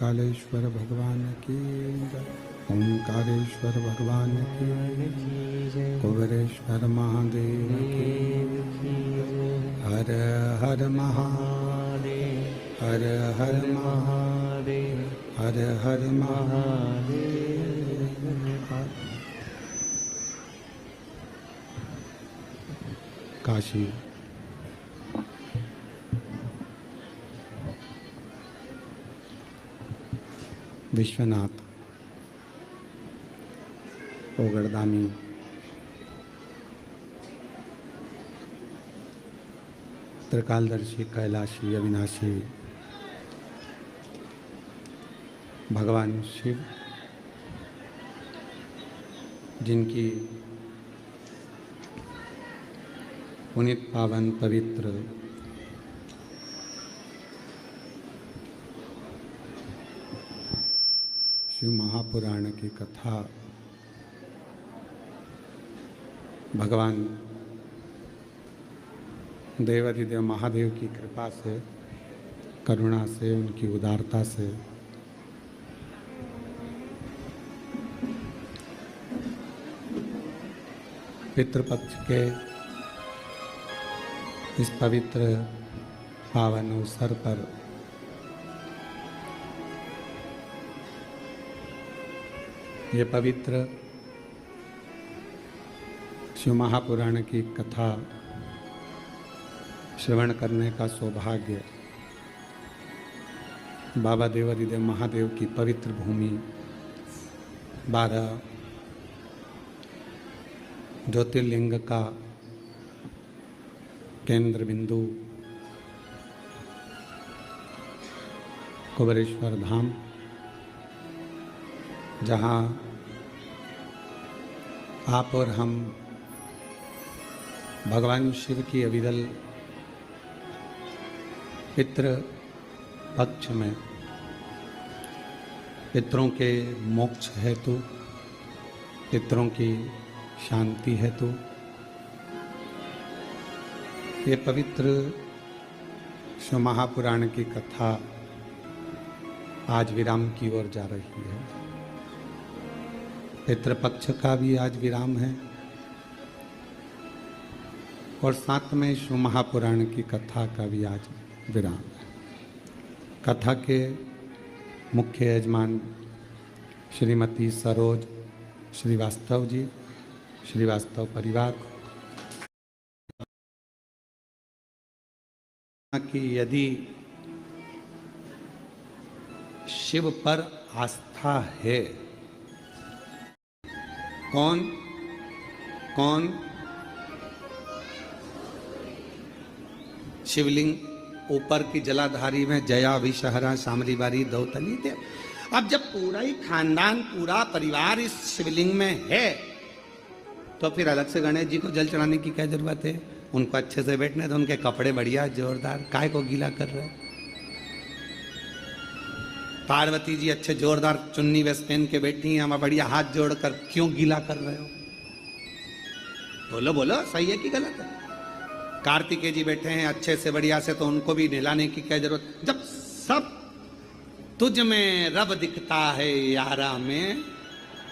महाकालेश्वर भगवान की जय। ओंकारेश्वर भगवान की जय। कुबेरेश्वर महादेव की हर हर महादेव, हर हर महादेव, हर हर महादेव। काशी विश्वनाथ ओगड़दामी त्रिकालदर्शी कैलाशी अविनाशी भगवान शिव, जिनकी पुनीत पावन पवित्र शिव महापुराण की कथा भगवान देवाधिदेव महादेव की कृपा से, करुणा से, उनकी उदारता से पितृपक्ष के इस पवित्र पावन अवसर पर ये पवित्र शिव महापुराण की कथा श्रवण करने का सौभाग्य बाबा देवाधिदेव महादेव की पवित्र भूमि 12 ज्योतिर्लिंग का केंद्र बिंदु कुबेरेश्वर धाम, जहाँ आप और हम भगवान शिव की अविरल पितृ पक्ष में पितरों के मोक्ष हेतु, पितरों की शांति हेतु ये पवित्र शिव महापुराण की कथा आज विराम की ओर जा रही है। पितृपक्ष का भी आज विराम है और साथ में शिव महापुराण की कथा का भी आज विराम है। कथा के मुख्य यजमान श्रीमती सरोज श्रीवास्तव जी, श्रीवास्तव परिवार कि यदि शिव पर आस्था है, कौन कौन शिवलिंग ऊपर की जलाधारी में जया विषहरा शामली बारी दौतली देव। अब जब पूरा ही खानदान, पूरा परिवार इस शिवलिंग में है तो फिर अलग से गणेश जी को जल चढ़ाने की क्या जरूरत है? उनको अच्छे से बैठने तो उनके कपड़े बढ़िया जोरदार, काय को गीला कर रहे? पार्वती जी अच्छे जोरदार चुन्नी वेस्ट पहन के बैठी हैं, हम बढ़िया हाथ जोड़कर क्यों गीला कर रहे हो? बोलो बोलो, सही है कि गलत है? कार्तिकेय जी बैठे हैं अच्छे से बढ़िया से, तो उनको भी नहलाने की क्या जरूरत? जब सब तुझ में रब दिखता है यारा में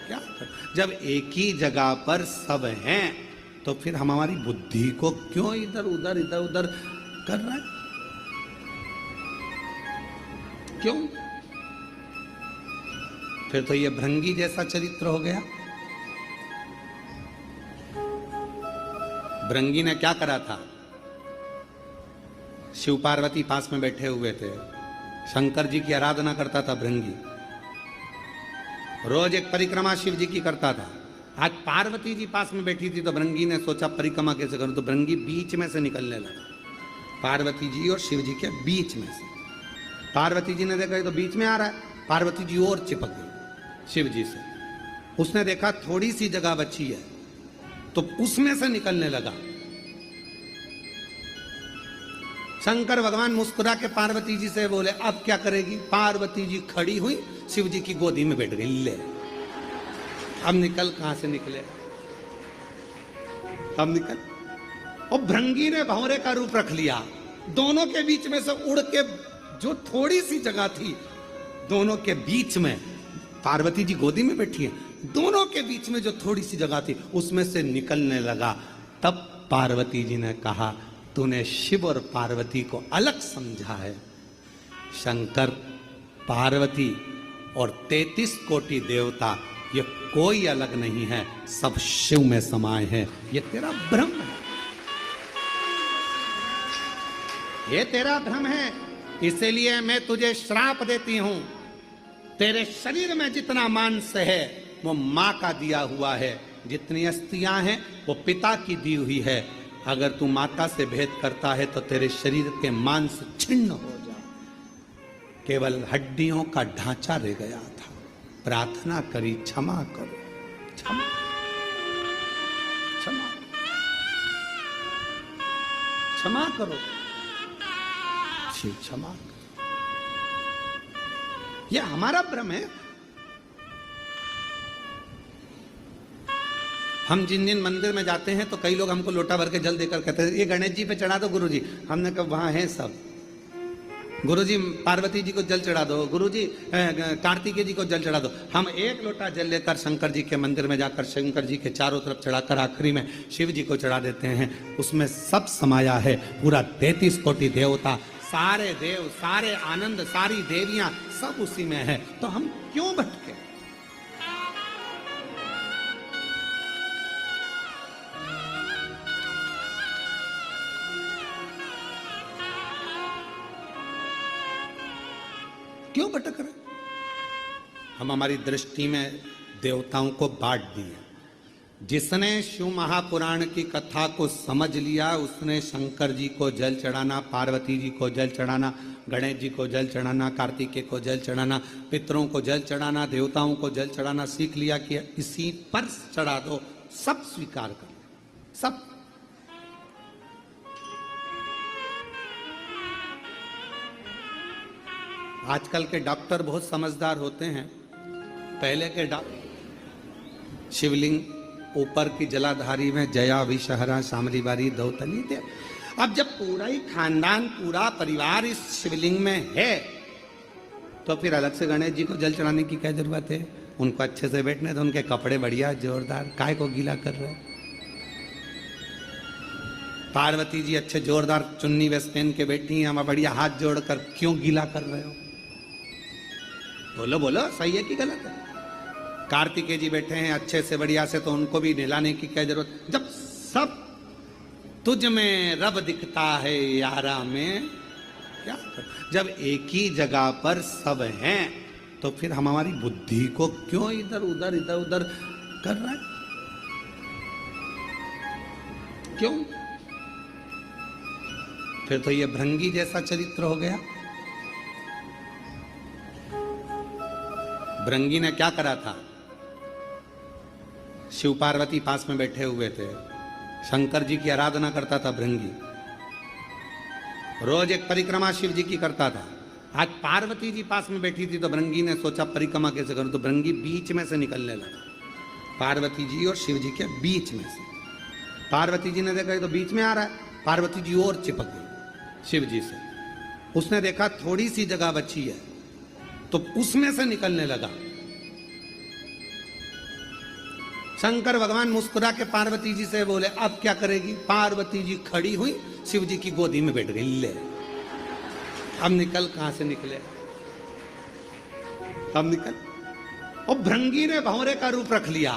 क्या कर? जब एक ही जगह पर सब हैं तो फिर हम हमारी बुद्धि को क्यों इधर उधर कर रहे हैं? क्यों? फिर तो ये भृंगी जैसा चरित्र हो गया। भृंगी ने क्या करा था? शिव पार्वती पास में बैठे हुए थे, शंकर जी की आराधना करता था भृंगी, रोज एक परिक्रमा शिव जी की करता था। आज पार्वती जी पास में बैठी थी तो भृंगी ने सोचा परिक्रमा कैसे करूं, तो भृंगी बीच में से निकलने लगा, पार्वती जी और शिव जी के बीच में से। पार्वती जी ने देखा ये तो बीच में आ रहा है, पार्वती जी और चिपक गई शिव जी से। उसने देखा थोड़ी सी जगह बची है तो उसमें से निकलने लगा। शंकर भगवान मुस्कुरा के पार्वती जी से बोले अब क्या करेगी? पार्वती जी खड़ी हुई, शिव जी की गोदी में बैठ गई। ले अब निकल, कहां से निकले? अब निकल। और भृंगी ने भंवरे का रूप रख लिया, दोनों के बीच में से उड़ के जो थोड़ी सी जगह थी दोनों के बीच में पार्वती जी गोदी में बैठी है, दोनों के बीच में जो थोड़ी सी जगह थी उसमें से निकलने लगा। तब पार्वती जी ने कहा, तूने शिव और पार्वती को अलग समझा है। शंकर, पार्वती और 33 कोटि देवता ये कोई अलग नहीं है, सब शिव में समाये हैं। ये तेरा भ्रम है, ये तेरा भ्रम है। इसीलिए मैं तुझे श्राप देती हूं। तेरे शरीर में जितना मांस है वो मां का दिया हुआ है, जितनी अस्थियां हैं वो पिता की दी हुई है। अगर तू माता से भेद करता है तो तेरे शरीर के मांस छिन्न हो जाए, केवल हड्डियों का ढांचा रह गया था। प्रार्थना करी, क्षमा करो, क्षमा क्षमा क्षमा करो, क्षमा करो। यह हमारा भ्रम है। हम जिन जिन मंदिर में जाते हैं तो कई लोग हमको लोटा भर के जल देकर कहते हैं, ये गणेश जी पे चढ़ा दो गुरुजी। हमने कहा वहां है सब। गुरुजी पार्वती जी को जल चढ़ा दो, गुरुजी कार्तिकेय जी को जल चढ़ा दो। हम एक लोटा जल लेकर शंकर जी के मंदिर में जाकर शंकर जी के चारों तरफ चढ़ाकर आखिरी में शिव जी को चढ़ा देते हैं। उसमें सब समाया है, पूरा 33 कोटि देवता, सारे देव, सारे आनंद, सारी देवियां सब उसी में है। तो हम क्यों भटके? क्यों भटक रहे? हम हमारी दृष्टि में देवताओं को बांट दिए। जिसने शिव महापुराण की कथा को समझ लिया उसने शंकर जी को जल चढ़ाना, पार्वती जी को जल चढ़ाना, गणेश जी को जल चढ़ाना, कार्तिकेय को जल चढ़ाना, पितरों को जल चढ़ाना, देवताओं को जल चढ़ाना सीख लिया कि इसी पर चढ़ा दो, सब स्वीकार कर लिया, सब। आजकल के डॉक्टर बहुत समझदार होते हैं। पहले के शिवलिंग ऊपर की जलाधारी में जया विषहरा शामली बारी दौतली थे। अब जब पूरा ही खानदान, पूरा परिवार इस शिवलिंग में है तो फिर अलग से गणेश जी को जल चढ़ाने की क्या जरूरत है? उनको अच्छे से बैठने, तो उनके कपड़े बढ़िया जोरदार, काय को गीला कर रहे? पार्वती जी अच्छे जोरदार चुन्नी वेस्ट पहन के बैठी हैं, हम बढ़िया हाथ जोड़कर क्यों गीला कर रहे हो? बोलो बोलो, सही है कि गलत है? कार्तिकेय जी बैठे हैं अच्छे से बढ़िया से, तो उनको भी नहलाने की क्या जरूरत? जब सब तुझ में रब दिखता है यारा में क्या कर? जब एक ही जगह पर सब हैं तो फिर हम हमारी बुद्धि को क्यों इधर उधर कर रहे हैं? क्यों? फिर तो ये भृंगी जैसा चरित्र हो गया। भृंगी ने क्या करा था? शिव पार्वती पास में बैठे हुए थे, शंकर जी की आराधना करता था भृंगी, रोज एक परिक्रमा शिव जी की करता था। आज पार्वती जी पास में बैठी थी तो भृंगी ने सोचा परिक्रमा कैसे करूं, तो भृंगी बीच में से निकलने लगा, पार्वती जी और शिव जी के बीच में से। पार्वती जी ने देखा तो बीच में आ रहा है, पार्वती जी और चिपक गई शिव जी से। उसने देखा थोड़ी सी जगह बची है तो उसमें से निकलने लगा। शंकर भगवान मुस्कुरा के पार्वती जी से बोले, अब क्या करेगी? पार्वती जी खड़ी हुई, शिव जी की गोदी में बैठ गई। ले अब निकल, कहां से निकले? अब निकल। और भृंगी ने भंवरे का रूप रख लिया।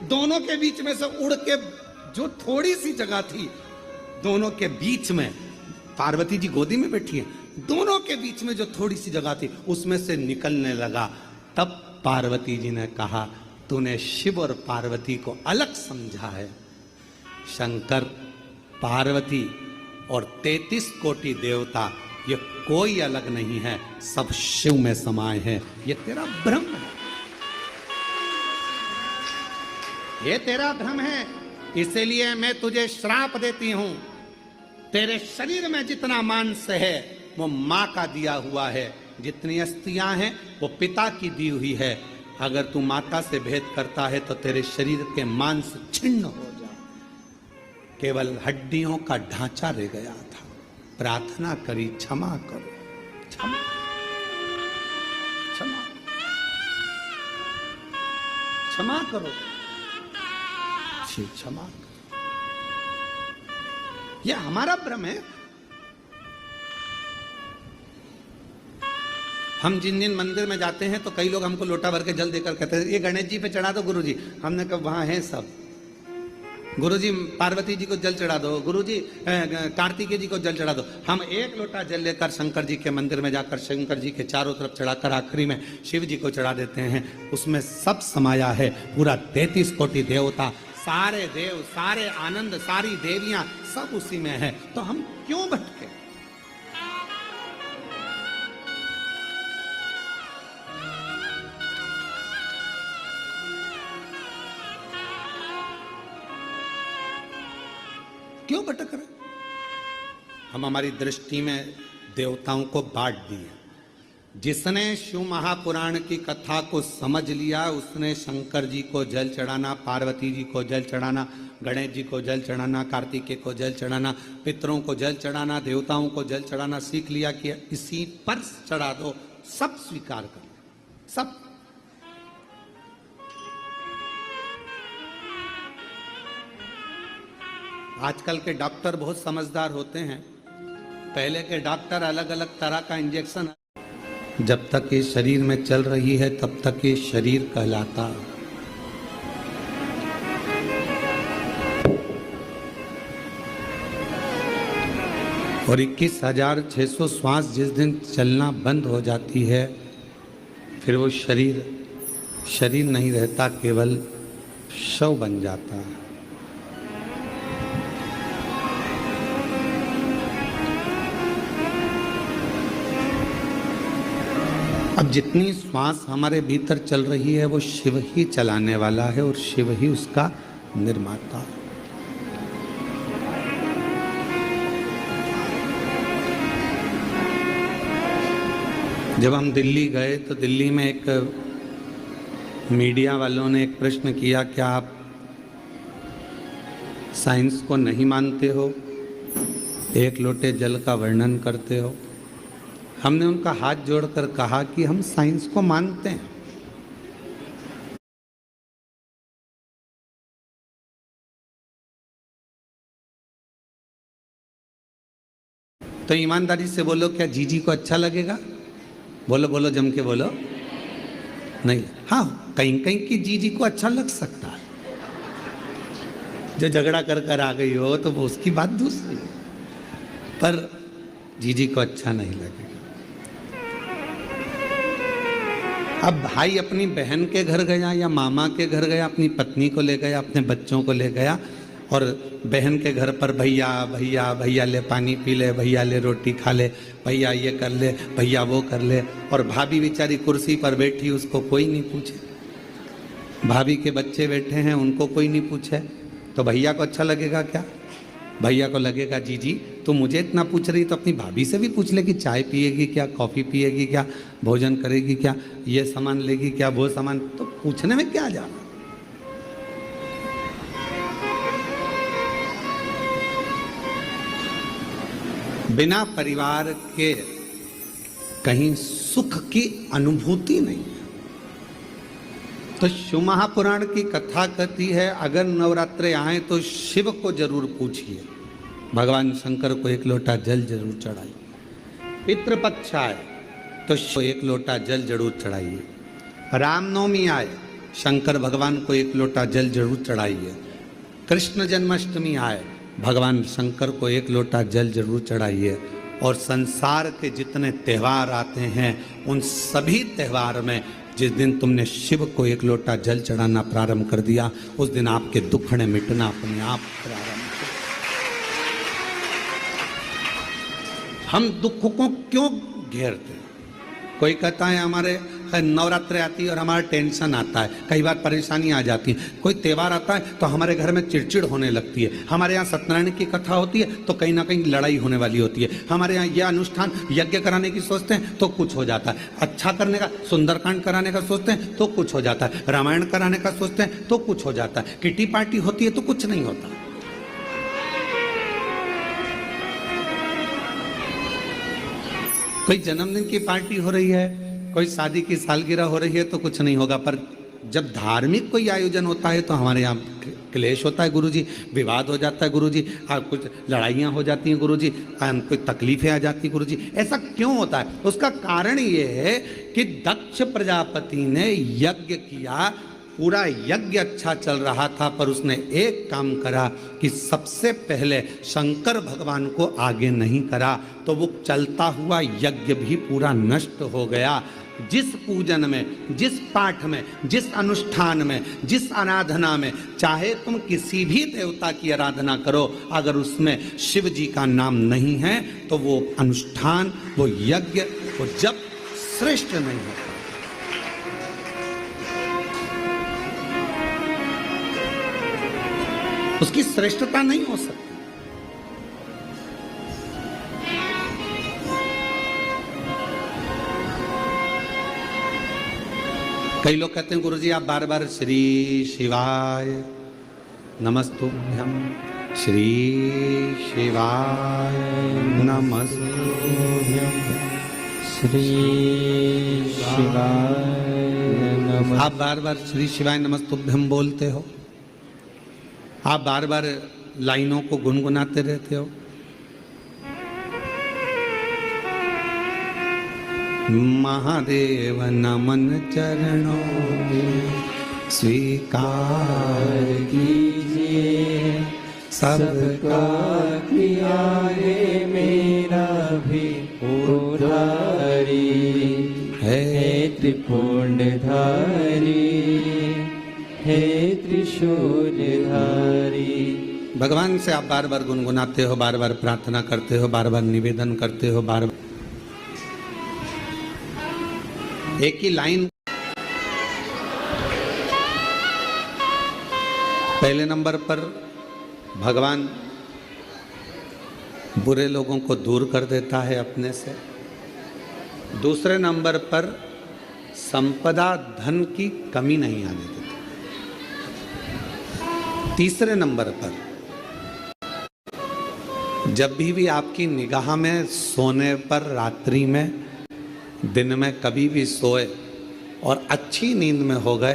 दोनों के बीच में से उड़ के जो थोड़ी सी जगह थी, दोनों के बीच में, पार्वती जी गोदी में बैठी है, दोनों के बीच में जो थोड़ी सी जगह थी उसमें से निकलने लगा। तब पार्वती जी ने कहा, तूने शिव और पार्वती को अलग समझा है। शंकर, पार्वती और 33 कोटि देवता ये कोई अलग नहीं है, सब शिव में समाये हैं। ये तेरा भ्रम है, ये तेरा भ्रम है। इसलिए मैं तुझे श्राप देती हूं। तेरे शरीर में जितना मांस है वो मां का दिया हुआ है, जितनी अस्थियां हैं वो पिता की दी हुई है। अगर तू माता से भेद करता है तो तेरे शरीर के मांस छिन्न हो जाए, केवल हड्डियों का ढांचा रह गया था। प्रार्थना करी, क्षमा करो, क्षमा क्षमा, क्षमा करो, क्षमा करो। यह हमारा भ्रम है। हम जिन जिन मंदिर में जाते हैं तो कई लोग हमको लोटा भर के जल देकर कहते हैं ये गणेश जी पे चढ़ा दो गुरुजी। हमने कहा वहां है सब। गुरुजी पार्वती जी को जल चढ़ा दो, गुरुजी कार्तिकेय जी को जल चढ़ा दो। हम एक लोटा जल लेकर शंकर जी के मंदिर में जाकर शंकर जी के चारों तरफ चढ़ाकर आखिरी में शिव जी को चढ़ा देते हैं। उसमें सब समाया है, पूरा 33 कोटि देवता, सारे देव, सारे आनंद, सारी देवियां सब उसी में है। तो हम क्यों भटके? क्यों भटक रहे? हम हमारी दृष्टि में देवताओं को बांट दिए। जिसने शिव महापुराण की कथा को समझ लिया उसने शंकर जी को जल चढ़ाना, पार्वती जी को जल चढ़ाना, गणेश जी को जल चढ़ाना, कार्तिकेय को जल चढ़ाना, पितरों को जल चढ़ाना, देवताओं को जल चढ़ाना सीख लिया कि इसी पर चढ़ा दो, सब स्वीकार कर लो, सब। आजकल के डॉक्टर बहुत समझदार होते हैं। पहले के डॉक्टर अलग अलग तरह का इंजेक्शन, जब तक ये शरीर में चल रही है तब तक ये शरीर कहलाता। और 21,600 श्वास जिस दिन चलना बंद हो जाती है फिर वो शरीर नहीं रहता, केवल शव बन जाता है। अब जितनी श्वास हमारे भीतर चल रही है वो शिव ही चलाने वाला है और शिव ही उसका निर्माता है। जब हम दिल्ली गए तो दिल्ली में एक मीडिया वालों ने एक प्रश्न किया, क्या आप साइंस को नहीं मानते हो? एक लोटे जल का वर्णन करते हो। हमने उनका हाथ जोड़कर कहा कि हम साइंस को मानते हैं, तो ईमानदारी से बोलो, क्या जीजी को अच्छा लगेगा? बोलो बोलो, जम के बोलो। नहीं, हाँ, कहीं कहीं की जीजी को अच्छा लग सकता है। जो झगड़ा कर कर आ गई हो तो वो उसकी बात दूसरी, पर जीजी को अच्छा नहीं लगेगा। अब भाई अपनी बहन के घर गया या मामा के घर गया, अपनी पत्नी को ले गया, अपने बच्चों को ले गया, और बहन के घर पर भैया भैया भैया ले पानी पी ले, भैया ले रोटी खा ले, भैया ये कर ले, भैया वो कर ले, और भाभी बेचारी कुर्सी पर बैठी, उसको कोई नहीं पूछे। भाभी के बच्चे बैठे हैं, उनको कोई नहीं पूछे, तो भैया को अच्छा लगेगा क्या? भैया को लगेगा जीजी तो मुझे इतना पूछ रही तो अपनी भाभी से भी पूछ ले कि चाय पिएगी क्या, कॉफ़ी पिएगी क्या, भोजन करेगी क्या, ये सामान लेगी क्या, वो सामान, तो पूछने में क्या जाना। बिना परिवार के कहीं सुख की अनुभूति नहीं है। तो शिव महापुराण की कथा कहती है अगर नवरात्रे आए तो शिव को जरूर पूछिए, भगवान शंकर को एक लोटा जल जरूर चढ़ाइए। पितृपक्ष आए तो एक लोटा जल जरूर चढ़ाइए। रामनवमी आए, शंकर भगवान को एक लोटा जल जरूर चढ़ाइए। कृष्ण जन्माष्टमी आए, भगवान शंकर को एक लोटा जल जरूर चढ़ाइए। और संसार के जितने त्यौहार आते हैं उन सभी त्यौहार में जिस दिन तुमने शिव को एक लोटा जल चढ़ाना प्रारंभ कर दिया उस दिन आपके दुखड़े मिटना अपने आप प्रारंभ। हम दुख को क्यों घेरते? कोई कहता है हमारे नवरात्रि आती है और हमारा टेंशन आता है, कई बार परेशानी आ जाती है। कोई त्यौहार आता है तो हमारे घर में चिड़चिड़ होने लगती है। हमारे यहाँ सत्यनारायण की कथा होती है तो कहीं ना कहीं लड़ाई होने वाली होती है। हमारे यहाँ यह अनुष्ठान यज्ञ कराने की सोचते हैं तो कुछ हो जाता है, अच्छा करने का, सुंदरकांड कराने का सोचते हैं तो कुछ हो जाता है, रामायण कराने का सोचते हैं तो कुछ हो जाता है, किटी पार्टी होती है तो कुछ नहीं होता। कोई जन्मदिन की पार्टी हो रही है कोई शादी की सालगिरह हो रही है तो कुछ नहीं होगा, पर जब धार्मिक कोई आयोजन होता है तो हमारे यहाँ क्लेश होता है गुरुजी, विवाद हो जाता है गुरुजी, कुछ लड़ाइयाँ हो जाती हैं गुरुजी, कोई तकलीफें आ जाती हैं गुरुजी। ऐसा क्यों होता है? उसका कारण ये है कि दक्ष प्रजापति ने यज्ञ किया, पूरा यज्ञ अच्छा चल रहा था, पर उसने एक काम करा कि सबसे पहले शंकर भगवान को आगे नहीं करा, तो वो चलता हुआ यज्ञ भी पूरा नष्ट हो गया। जिस पूजन में, जिस पाठ में, जिस अनुष्ठान में, जिस आराधना में, चाहे तुम किसी भी देवता की आराधना करो, अगर उसमें शिव जी का नाम नहीं है तो वो अनुष्ठान, वो यज्ञ, वो जप श्रेष्ठ नहीं होता। उसकी श्रेष्ठता नहीं हो सकती। कई लोग कहते हैं गुरुजी आप बार बार श्री शिवाय नमस्तुभ्यम, श्री शिवाय नमस्तुभ्यम, श्री शिवाय नमः। आप बार बार श्री शिवाय नमस्तुभ्यम बोलते हो, आप बार बार लाइनों को गुनगुनाते रहते हो। महादेव नमन चरणों में स्वीकार कीजिए, सबका किया है मेरा भी उधारी, है त्रिपुंडधारी, है त्रिशूलधारी। भगवान से आप बार बार गुनगुनाते हो, बार बार प्रार्थना करते हो, बार बार निवेदन करते हो, बार बार एक ही लाइन। पहले नंबर पर भगवान बुरे लोगों को दूर कर देता है अपने से। दूसरे नंबर पर संपदा धन की कमी नहीं आने देता। तीसरे नंबर पर जब भी आपकी निगाह में सोने पर, रात्रि में, दिन में कभी भी सोए और अच्छी नींद में हो गए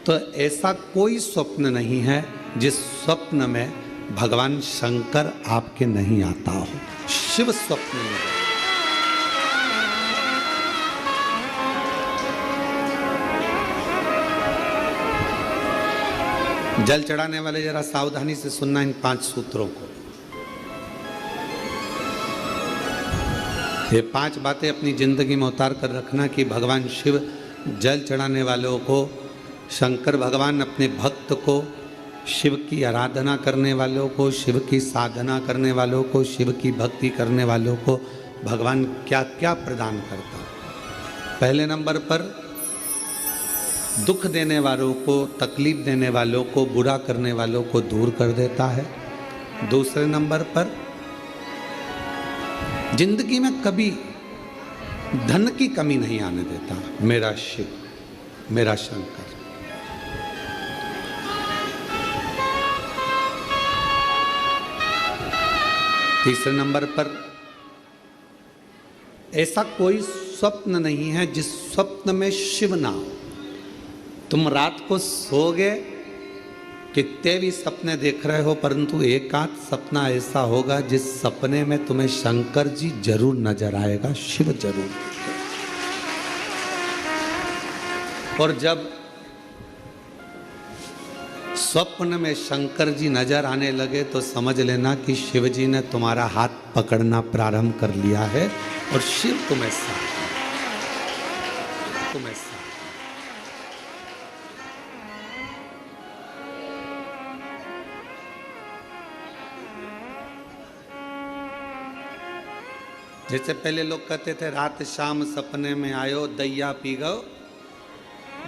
तो ऐसा कोई स्वप्न नहीं है जिस स्वप्न में भगवान शंकर आपके नहीं आता हो। शिव स्वप्न में जल चढ़ाने वाले जरा सावधानी से सुनना इन 5 सूत्रों को। ये 5 बातें अपनी जिंदगी में उतार कर रखना कि भगवान शिव जल चढ़ाने वालों को, शंकर भगवान अपने भक्त को, शिव की आराधना करने वालों को, शिव की साधना करने वालों को, शिव की भक्ति करने वालों को भगवान क्या क्या प्रदान करता है। पहले नंबर पर दुख देने वालों को, तकलीफ देने वालों को, बुरा करने वालों को दूर कर देता है। दूसरे नंबर पर जिंदगी में कभी धन की कमी नहीं आने देता मेरा शिव, मेरा शंकर। तीसरे नंबर पर ऐसा कोई स्वप्न नहीं है जिस स्वप्न में शिव ना हो। तुम रात को सोओगे, कितने भी सपने देख रहे हो, परंतु एक आध सपना ऐसा होगा जिस सपने में तुम्हें शंकर जी जरूर नजर आएगा, शिव जरूर। और जब स्वप्न में शंकर जी नजर आने लगे तो समझ लेना कि शिव जी ने तुम्हारा हाथ पकड़ना प्रारंभ कर लिया है और शिव तुम्हें साथ, तुम्हें साथ। जैसे पहले लोग कहते थे रात शाम सपने में आयो, दैया पी गो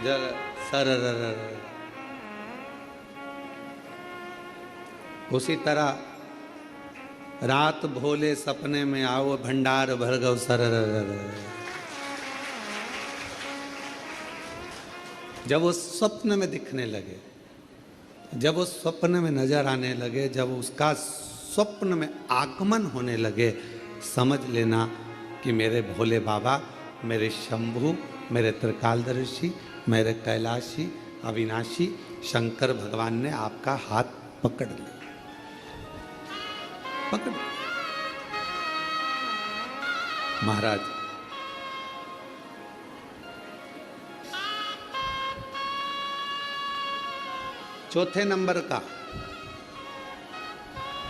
जल सर। उसी तरह रात भोले सपने में आओ, भंडार भर गो सर। जब वो स्वप्न में दिखने लगे, जब वो स्वप्न में नजर आने लगे, जब उसका स्वप्न में आगमन होने लगे, समझ लेना कि मेरे भोले बाबा मेरे शंभु, मेरे त्रिकालदर्शी, मेरे कैलाशी, अविनाशी शंकर भगवान ने आपका हाथ पकड़ लिया, पकड़। महाराज चौथे नंबर का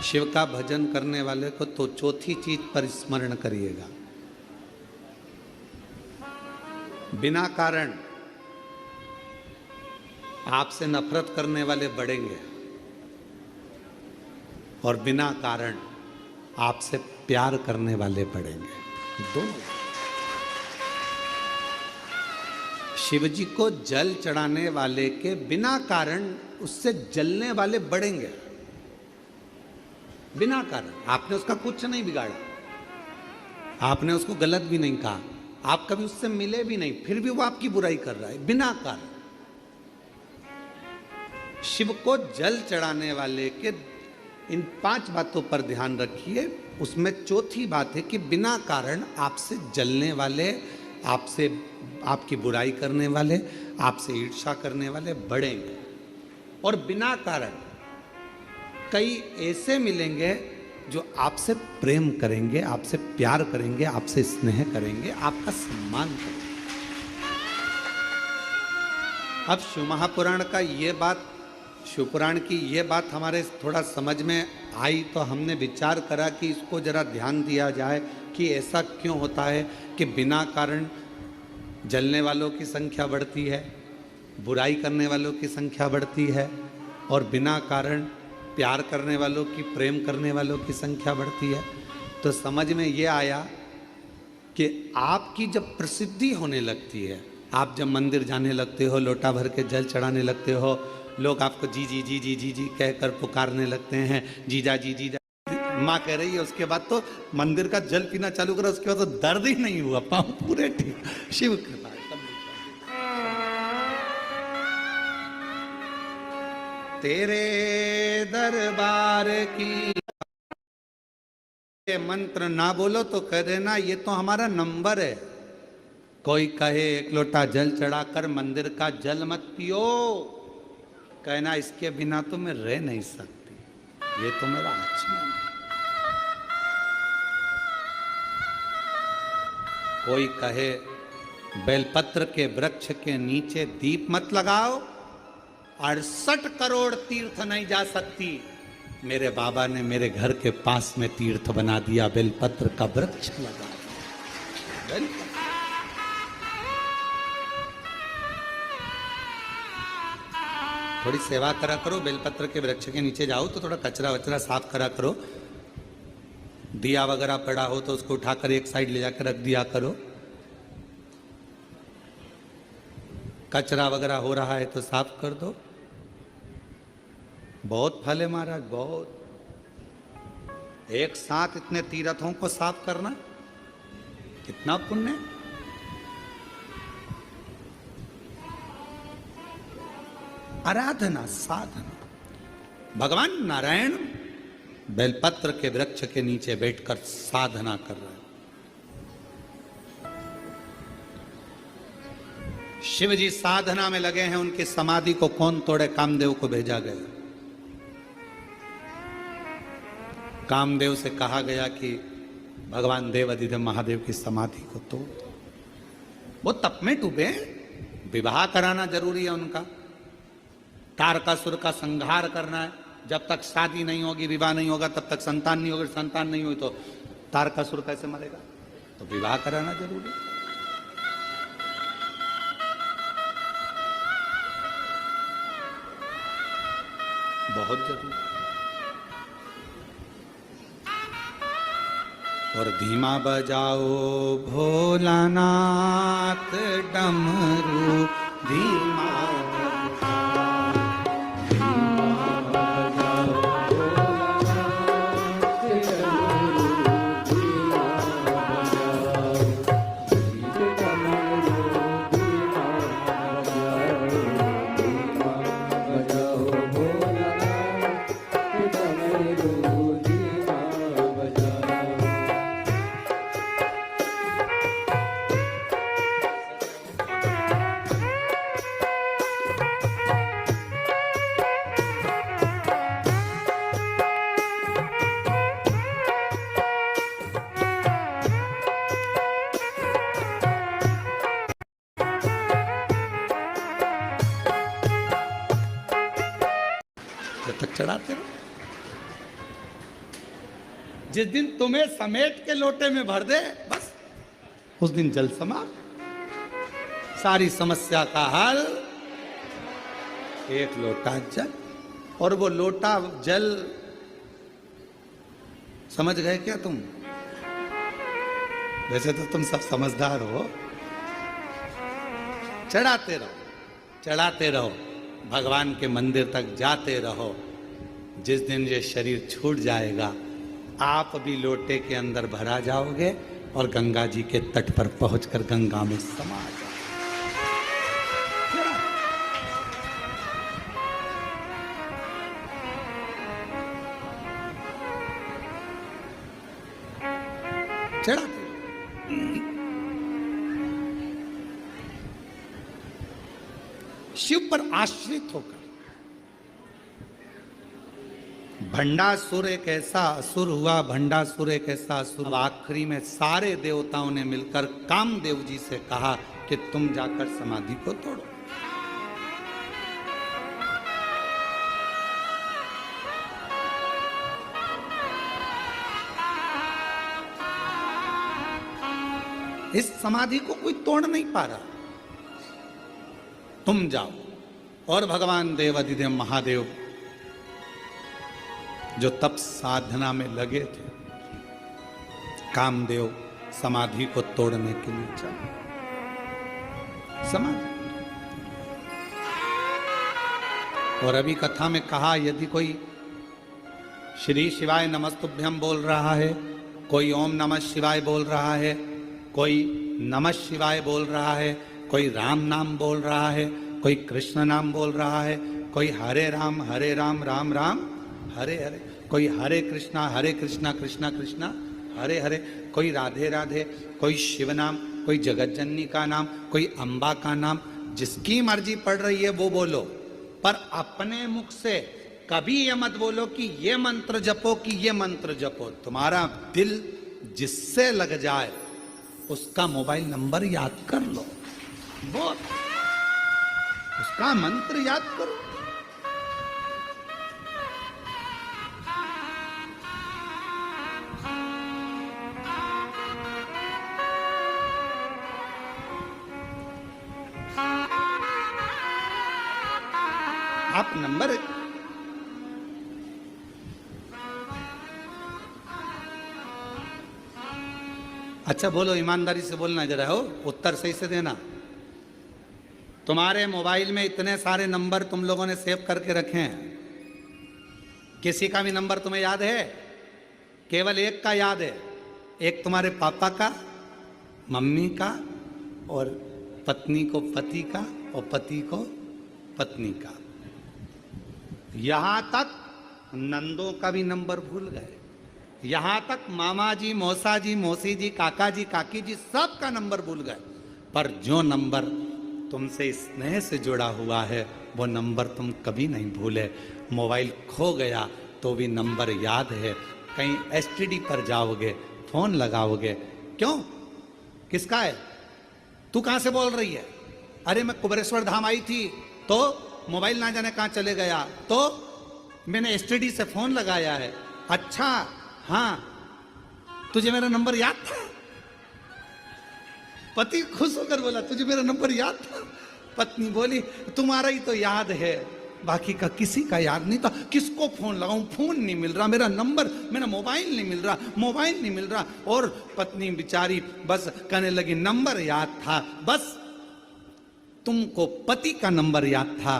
शिव का भजन करने वाले को तो चौथी चीज पर स्मरण करिएगा, बिना कारण आपसे नफरत करने वाले बढ़ेंगे और बिना कारण आपसे प्यार करने वाले बढ़ेंगे, दोनों। शिव जी को जल चढ़ाने वाले के बिना कारण उससे जलने वाले बढ़ेंगे, बिना कारण। आपने उसका कुछ नहीं बिगाड़ा, आपने उसको गलत भी नहीं कहा, आप कभी उससे मिले भी नहीं, फिर भी वो आपकी बुराई कर रहा है बिना कारण। शिव को जल चढ़ाने वाले के इन 5 बातों पर ध्यान रखिए। उसमें चौथी बात है कि बिना कारण आपसे जलने वाले, आपसे आपकी बुराई करने वाले, आपसे ईर्ष्या करने वाले बढ़ेंगे। और बिना कारण कई ऐसे मिलेंगे जो आपसे प्रेम करेंगे, आपसे प्यार करेंगे, आपसे स्नेह करेंगे, आपका सम्मान करेंगे। अब शिव महापुराण का ये बात, शिवपुराण की ये बात हमारे थोड़ा समझ में आई तो हमने विचार करा कि इसको जरा ध्यान दिया जाए कि ऐसा क्यों होता है कि बिना कारण जलने वालों की संख्या बढ़ती है, बुराई करने वालों की संख्या बढ़ती है, और बिना कारण प्यार करने वालों की, प्रेम करने वालों की संख्या बढ़ती है। तो समझ में ये आया कि आपकी जब प्रसिद्धि होने लगती है, आप जब मंदिर जाने लगते हो, लोटा भर के जल चढ़ाने लगते हो, लोग आपको जी जी जी जी जी जी कहकर पुकारने लगते हैं, जीजा जी जीजा माँ कह रही है, उसके बाद तो मंदिर का जल पीना चालू करा, उसके बाद तो दर्द ही नहीं हुआ, पाँव पूरे ठीक। शिव कृपा है। तेरे दरबार की मंत्र ना बोलो तो कह देना ये तो हमारा नंबर है। कोई कहे 1 लोटा जल चढ़ाकर मंदिर का जल मत पियो, कहना इसके बिना तो मैं रह नहीं सकती, ये तो मेरा आचमन है। कोई कहे बेलपत्र के वृक्ष के नीचे दीप मत लगाओ, 68 करोड़ तीर्थ नहीं जा सकती, मेरे बाबा ने मेरे घर के पास में तीर्थ बना दिया, बेलपत्र का वृक्ष लगा दिया। थोड़ी सेवा करा करो, बेलपत्र के वृक्ष के नीचे जाओ तो थोड़ा कचरा वचरा साफ करा करो, दिया वगैरह पड़ा हो तो उसको उठाकर एक साइड ले जाकर रख दिया करो, कचरा वगैरह हो रहा है तो साफ कर दो। बहुत फल है महाराज, बहुत। एक साथ इतने तीर्थों को साफ करना कितना पुण्य। आराधना, साधना। भगवान नारायण बेलपत्र के वृक्ष के नीचे बैठकर साधना कर रहे हैं। शिव जी साधना में लगे हैं, उनकी समाधि को कौन तोड़े? कामदेव को भेजा गया। कामदेव से कहा गया कि भगवान देव अधिदेव महादेव की समाधि को तोड़। वो तप में डूबे, विवाह कराना जरूरी है उनका, तारकासुर का संहार करना है। जब तक शादी नहीं होगी, विवाह नहीं होगा, तब तक संतान नहीं होगी, संतान नहीं हुई तो तारकासुर कैसे मरेगा? तो विवाह कराना जरूरी है। बहुत जरूरी। और धीमा बजाओ भोलानाथ डमरू, धीमा तक चढ़ाते रहो। जिस दिन तुम्हें समेट के लोटे में भर दे, बस उस दिन जल समाप्त, सारी समस्या का हल एक लोटा जल। और वो लोटा जल समझ गए क्या तुम? वैसे तो तुम सब समझदार हो। चढ़ाते रहो, चढ़ाते रहो, भगवान के मंदिर तक जाते रहो। जिस दिन ये शरीर छूट जाएगा, आप भी लोटे के अंदर भरा जाओगे और गंगा जी के तट पर पहुंचकर गंगा में समा जाओगे। चढ़ा शिव पर आश्रित होकर। भंडासुर एक ऐसा असुर हुआ, भंडासुर एक ऐसा असुर। अब आखिरी में सारे देवताओं ने मिलकर कामदेव जी से कहा कि तुम जाकर समाधि को तोड़ो। इस समाधि को कोई तोड़ नहीं पा रहा, तुम जाओ। और भगवान देव अधिदेव महादेव जो तप साधना में लगे थे, कामदेव समाधि को तोड़ने के लिए चले। समाधि। और अभी कथा में कहा, यदि कोई श्री शिवाय नमस्तुभ्यम बोल रहा है, कोई ओम नमः शिवाय बोल रहा है, कोई नमः शिवाय बोल रहा है, कोई राम नाम बोल रहा है, कोई कृष्ण नाम बोल रहा है, कोई हरे राम राम राम हरे हरे, कोई हरे कृष्णा कृष्णा कृष्णा हरे हरे, कोई राधे राधे, कोई शिव नाम, कोई जगतजननी का नाम, कोई अम्बा का नाम, जिसकी मर्जी पड़ रही है वो बोलो। पर अपने मुख से कभी ये मत बोलो कि ये मंत्र जपो, कि ये मंत्र जपो। तुम्हारा दिल जिससे लग जाए उसका मोबाइल नंबर याद कर लो, बोल, उसका मंत्र याद करो। आप नंबर अच्छा बोलो, ईमानदारी से बोलना जरा, हो उत्तर सही से देना। तुम्हारे मोबाइल में इतने सारे नंबर तुम लोगों ने सेव करके रखे हैं, किसी का भी नंबर तुम्हें याद है? केवल एक का याद है, एक तुम्हारे पापा का, मम्मी का, और पत्नी को पति का, और पति को पत्नी का। यहां तक नंदों का भी नंबर भूल गए, यहां तक मामा जी, मौसा जी, मौसी जी, काका जी, काकी जी, सब का नंबर भूल गए। पर जो नंबर तुमसे स्नेह से जुड़ा हुआ है वो नंबर तुम कभी नहीं भूले। मोबाइल खो गया तो भी नंबर याद है। कहीं एसटीडी पर जाओगे, फोन लगाओगे, क्यों, किसका है, तू कहां से बोल रही है? अरे मैं कुबेरेश्वर धाम आई थी तो मोबाइल ना जाने कहां चले गया, तो मैंने एसटीडी से फोन लगाया है। अच्छा, हाँ, तुझे मेरा नंबर याद था? पति खुश होकर बोला, तुझे मेरा नंबर याद था? पत्नी बोली, तुम्हारा ही तो याद है, बाकी का किसी का याद नहीं था। किसको फोन लगाऊं, फोन नहीं मिल रहा, मेरा नंबर, मेरा मोबाइल नहीं मिल रहा, मोबाइल नहीं मिल रहा। और पत्नी बेचारी बस कहने लगी, नंबर याद था, बस तुमको पति का नंबर याद था।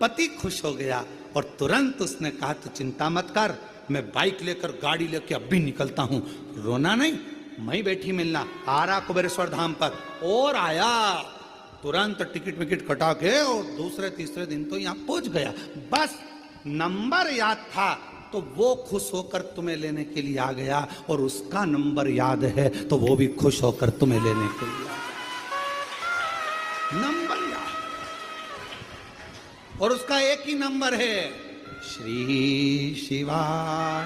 पति खुश हो गया और तुरंत उसने कहा, तू चिंता मत कर, मैं बाइक लेकर, गाड़ी लेकर अभी निकलता हूं। रोना नहीं, मैं बैठी मिलना, आ रहा कुबेरेश्वर धाम पर। और आया, तुरंत टिकट विकेट कटा के और दूसरे तीसरे दिन तो यहां पहुंच गया। बस नंबर याद था तो वो खुश होकर तुम्हें लेने के लिए आ गया, और उसका नंबर याद है तो वो भी खुश होकर तुम्हें लेने के लिए आ गया। नंबर याद, और उसका एक ही नंबर है, श्री शिवाय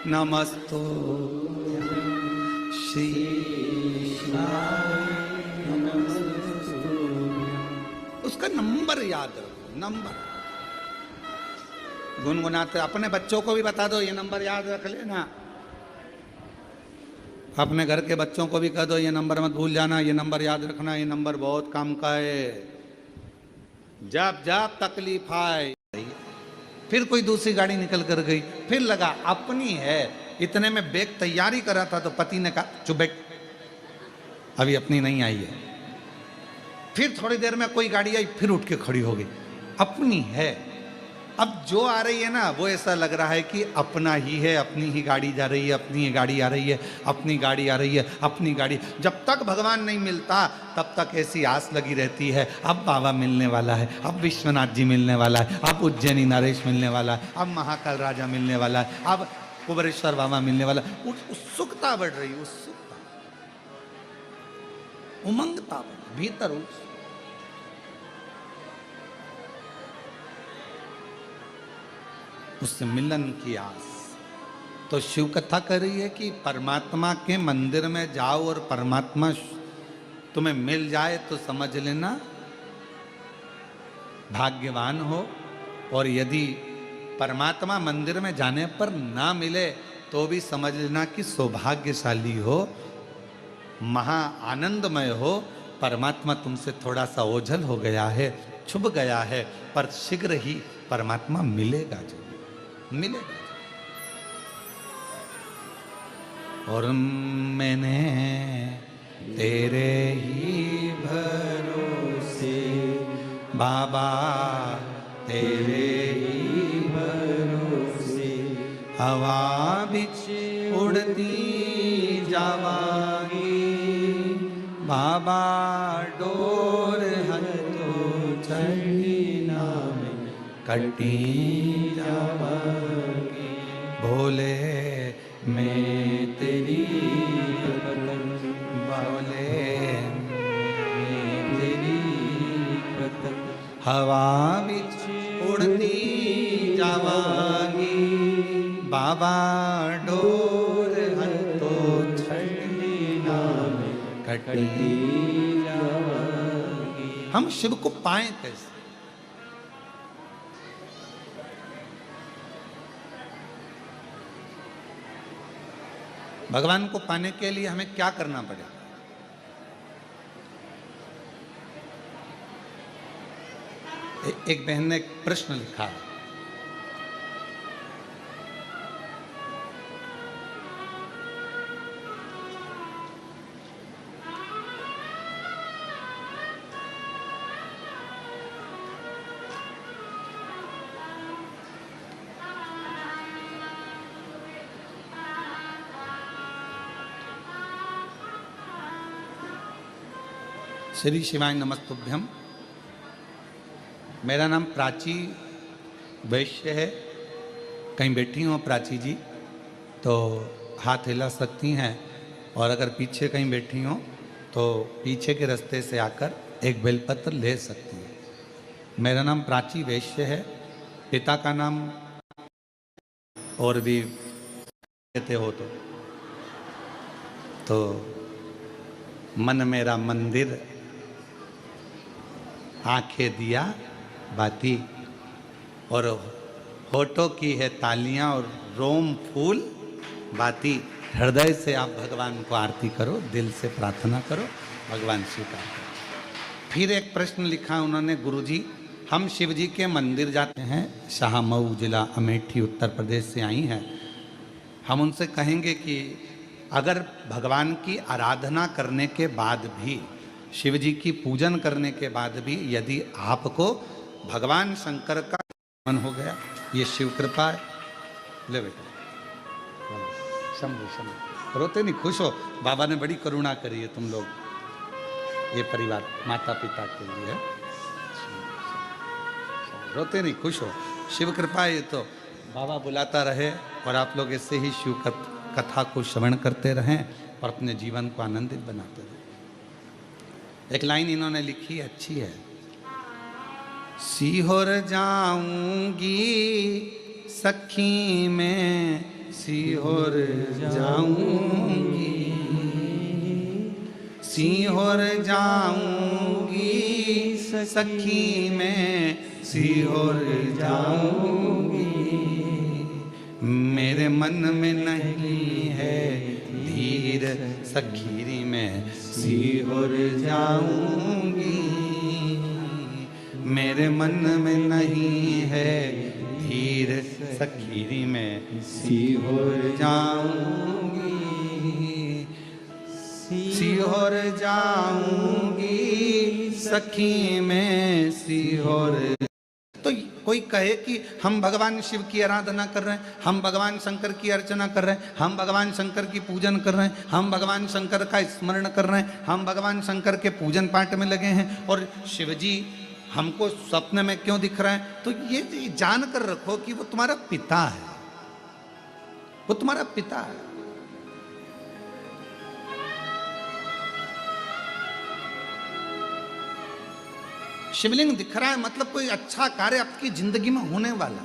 नमस्तो, श्री शिवाय नमस्तो। उसका नंबर याद रखो, नंबर। गुनगुनाते। अपने बच्चों को भी बता दो, ये नंबर याद रख लेना। अपने घर के बच्चों को भी कह दो, ये नंबर मत भूल जाना, ये नंबर याद रखना, ये नंबर बहुत काम का है। जब जब तकलीफ आए, फिर कोई दूसरी गाड़ी निकल कर गई, फिर लगा अपनी है। इतने में बैग तैयारी करा था तो पति ने कहा चुप बैठ, अभी अपनी नहीं आई है। फिर थोड़ी देर में कोई गाड़ी आई, फिर उठ के खड़ी हो गई, अपनी है। अब जो आ रही है ना, वो ऐसा लग रहा है कि अपना ही है, अपनी ही गाड़ी जा रही है, अपनी ही गाड़ी आ रही है, अपनी गाड़ी आ रही है, अपनी गाड़ी। जब तक भगवान नहीं मिलता तब तक ऐसी आस लगी रहती है, अब बाबा मिलने वाला है, अब विश्वनाथ जी मिलने वाला है, अब उज्जैनी नरेश मिलने वाला है, अब महाकाल राजा मिलने वाला है, अब कुबेरेश्वर बाबा मिलने वाला। उत्सुकता बढ़ रही, उत्सुकता, उमंगता बढ़ भीतर, उससे मिलन की आस। तो शिव कथा कर रही है कि परमात्मा के मंदिर में जाओ और परमात्मा तुम्हें मिल जाए तो समझ लेना भाग्यवान हो, और यदि परमात्मा मंदिर में जाने पर ना मिले तो भी समझ लेना कि सौभाग्यशाली हो, महा आनंदमय हो। परमात्मा तुमसे थोड़ा सा ओझल हो गया है, छुप गया है, पर शीघ्र ही परमात्मा मिलेगा, जो मिलेगा। और मैंने तेरे ही भरोसे बाबा, तेरे ही भरोसे हवा बिच उड़ती जावागी, बाबा डोर हथो चढ़ी नाम कटी जावागी। भोले मैं तेरी भोले मैं तेरी हवा बिच उड़ती जावागी, बाबा डोर हथो छड़ी नाम कटी जावागी। हम शिव को पाएं कैसे? भगवान को पाने के लिए हमें क्या करना पड़ेगा? एक बहन ने एक प्रश्न लिखा, श्री शिवाय नमस्तुभ्यम। मेरा नाम प्राची वैश्य है। कहीं बैठी हो प्राची जी तो हाथ हिला सकती हैं, और अगर पीछे कहीं बैठी हो तो पीछे के रास्ते से आकर एक बेलपत्र ले सकती हैं। मेरा नाम प्राची वैश्य है। पिता का नाम और भी कहते हो तो मन मेरा मंदिर, आंखें दिया बाती, और होठों की है तालियां और रोम फूल बाती। हृदय से आप भगवान को आरती करो, दिल से प्रार्थना करो, भगवान स्वीकार करो। फिर एक प्रश्न लिखा उन्होंने, गुरुजी हम शिव जी के मंदिर जाते हैं, शाहमऊ जिला अमेठी उत्तर प्रदेश से आई हैं। हम उनसे कहेंगे कि अगर भगवान की आराधना करने के बाद भी, शिव जी की पूजन करने के बाद भी यदि आपको भगवान शंकर का मन हो गया, ये शिव कृपा है। ले बेटा, शंभु शंभु, रोते नहीं, खुश हो। बाबा ने बड़ी करुणा करी है तुम लोग, ये परिवार माता पिता के लिए है। रोते नहीं, खुश हो, शिव कृपा है। ये तो बाबा बुलाता रहे और आप लोग ऐसे ही शिव कथा को श्रवण करते रहें और अपने जीवन को आनंदित बनाते रहें। एक लाइन इन्होंने लिखी है, अच्छी है। सीहोर जाऊंगी सखी में, सीहोर जाऊंगी, सीहोर जाऊंगी सखी में, सीहोर जाऊंगी, मेरे मन में नहीं है धीर, सखीरी में सीहोर जाऊंगी, मेरे मन में नहीं है धीर, सखीरी में सीहोर जाऊंगी, सीहोर जाऊंगी, सखी में सीहोर। तो कोई कहे कि हम भगवान शिव की आराधना कर रहे हैं, हम भगवान शंकर की अर्चना कर रहे हैं, हम भगवान शंकर की पूजन कर रहे हैं, हम भगवान शंकर का स्मरण कर रहे हैं, हम भगवान शंकर के पूजन पाठ में लगे हैं, और शिव जी हमको स्वप्न में क्यों दिख रहे हैं? तो ये जान कर रखो कि वो तुम्हारा पिता है, वो तुम्हारा पिता है। शिवलिंग दिख रहा है मतलब कोई अच्छा कार्य आपकी जिंदगी में होने वाला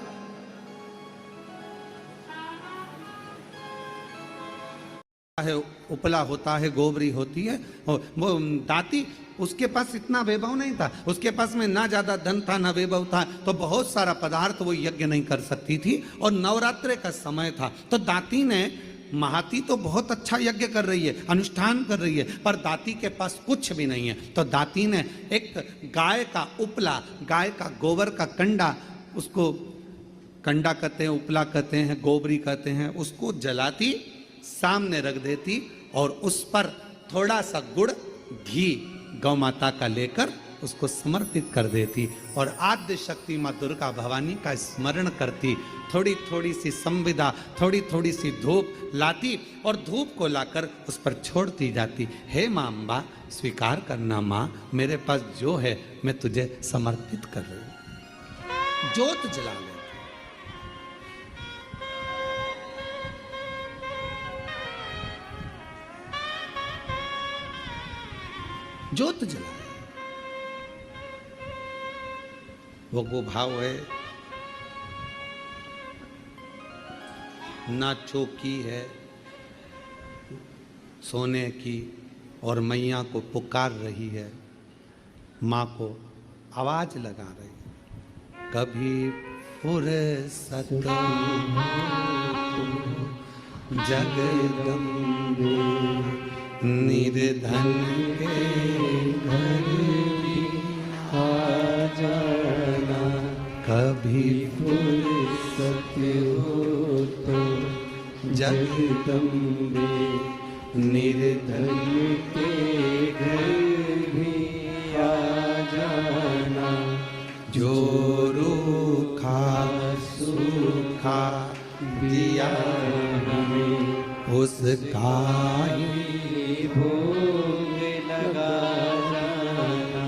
है। उपला होता है, गोबरी होती है, वो दाती, उसके पास इतना वैभव नहीं था, उसके पास में ना ज्यादा धन था ना वैभव था, तो बहुत सारा पदार्थ वो यज्ञ नहीं कर सकती थी, और नवरात्रि का समय था, तो दाती ने, महाती तो बहुत अच्छा यज्ञ कर रही है, अनुष्ठान कर रही है, पर दाती के पास कुछ भी नहीं है, तो दाती ने एक गाय का उपला, गाय का गोबर का कंडा, उसको कंडा कहते हैं, उपला कहते हैं, गोबरी कहते हैं, उसको जलाती, सामने रख देती, और उस पर थोड़ा सा गुड़ घी गौ माता का लेकर उसको समर्पित कर देती, और आद्य शक्ति माँ दुर्गा भवानी का स्मरण करती, थोड़ी थोड़ी सी संविदा, थोड़ी थोड़ी सी धूप लाती, और धूप को लाकर उस पर छोड़ती जाती। हे माँ अम्बा, स्वीकार करना माँ, मेरे पास जो है मैं तुझे समर्पित कर रही हूँ। ज्योत जला ले, ज्योत जला, वो भाव है, ना चौकी है सोने की, और मैया को पुकार रही है, माँ को आवाज लगा रही है, कभी फुर्सत जगदम्बे निर्धन के घर आ जाना, कभी फुर्सत हो तो जगदम्बे निर्धन के घर भी आ जाना, जो रूखा सूखा दिया हमें उसका ही भोग लगा जाना,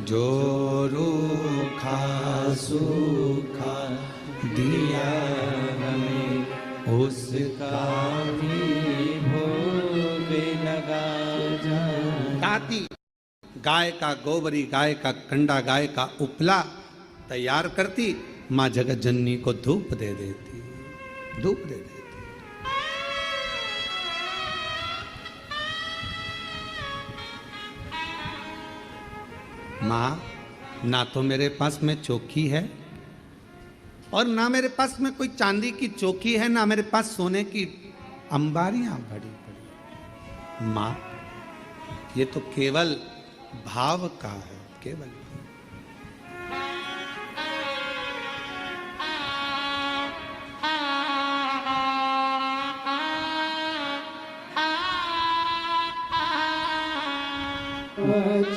जो रूखा सूखा दिया हमें उसका भी भोग लगा जाना। दाती गाय का गोबरी, गाय का कंडा, गाय का उपला तैयार करती, माँ जगत जननी को धूप दे देती, धूप दे देती। माँ, ना तो मेरे पास में चौकी है, और ना मेरे पास में कोई चांदी की चौकी है, ना मेरे पास सोने की अंबारियां बड़ी बड़ी। माँ, ये तो केवल भाव का है, केवल।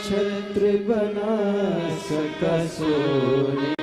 छत्र बना सका सोने